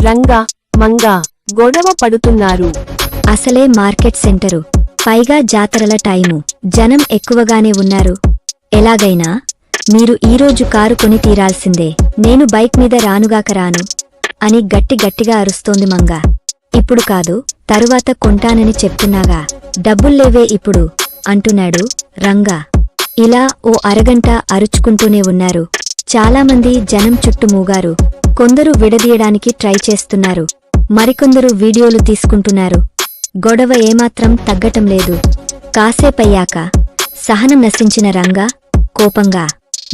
రంగా మంగా గొడవ పడుతున్నారు. అసలే మార్కెట్ సెంటరు, పైగా జాతరల టైము, జనం ఎక్కువగానే ఉన్నారు. ఎలాగైనా మీరు ఈరోజు కారు కొని తీరాల్సిందే, నేను బైక్ మీద రానుగాక రాను అని గట్టిగా అరుస్తోంది మంగ. ఇప్పుడు కాదు, తరువాత కొంటానని చెప్తున్నాగా, డబ్బుల్లేవే ఇప్పుడు అంటున్నాడు రంగా. ఇలా ఓ అరగంట అరుచుకుంటూనే ఉన్నారు. చాలామంది జనం చుట్టూ మూగారు. కొందరు విడదీయడానికి ట్రై చేస్తున్నారు, మరికొందరు వీడియోలు తీసుకుంటున్నారు. గొడవ ఏమాత్రం తగ్గటం లేదు. కాసేపయ్యాక సహనం నశించిన రంగా కోపంగా,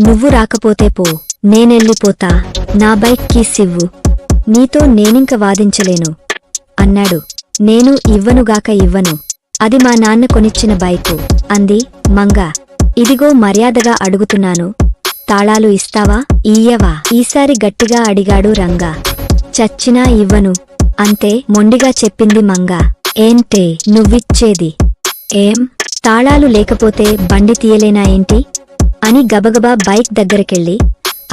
నువ్వు రాకపోతే పో, నేనెళ్ళిపోతా, నా బైక్ కీస్ ఇవ్వు, నీతో నేనింక వాదించలేను అన్నాడు. నేను ఇవ్వనుగాక ఇవ్వను, అది మా నాన్న కొనిచ్చిన బైకు అంది మంగ. ఇదిగో మర్యాదగా అడుగుతున్నాను, తాళాలు ఇస్తావా ఇయ్యవా? ఈసారి గట్టిగా అడిగాడు రంగా. చచ్చినా ఇవ్వను అంతే మొండిగా చెప్పింది మంగ. ఏంటే నువ్విచ్చేది? ఏం, తాళాలు లేకపోతే బండి తీయలేనా ఏంటి అని గబగబా బైక్ దగ్గరకెళ్ళి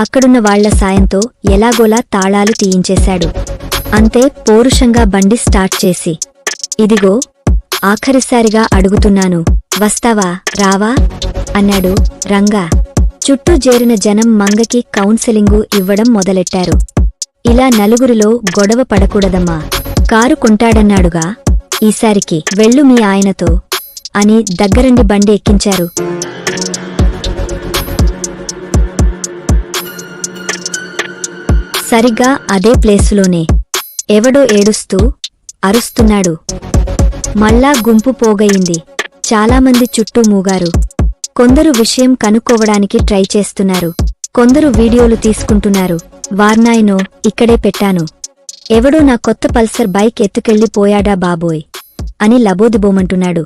అక్కడున్న వాళ్ల సాయంతో ఎలాగోలా తాళాలు తీయించేశాడు. అంతే పౌరుషంగా బండి స్టార్ట్ చేసి, ఇదిగో ఆఖరిసారిగా అడుగుతున్నాను, వస్తావా రావా అన్నాడు రంగా. చుట్టూ చేరిన జనం మంగకి కౌన్సెలింగు ఇవ్వడం మొదలెట్టారు. ఇలా నలుగురిలో గొడవ పడకూడదమ్మా, కారు కొంటాడన్నాడుగా, ఈసారికి వెళ్ళు మీ ఆయనతో అని దగ్గరండి బండి ఎక్కించారు. సరిగ్గా అదే ప్లేసులోనే ఎవడో ఏడుస్తూ అరుస్తున్నాడు. మళ్ళా గుంపు పోగయింది. చాలామంది చుట్టూ మూగారు. కొందరు విషయం కనుక్కోవడానికి ట్రై చేస్తున్నారు, కొందరు వీడియోలు తీసుకుంటున్నారు. వార్నాయనో, ఇక్కడే పెట్టాను, ఎవడో నా కొత్త పల్సర్ బైక్ ఎత్తుకెళ్ళిపోయాడా బాబోయ్ అని లబోదిబోమంటున్నాడు.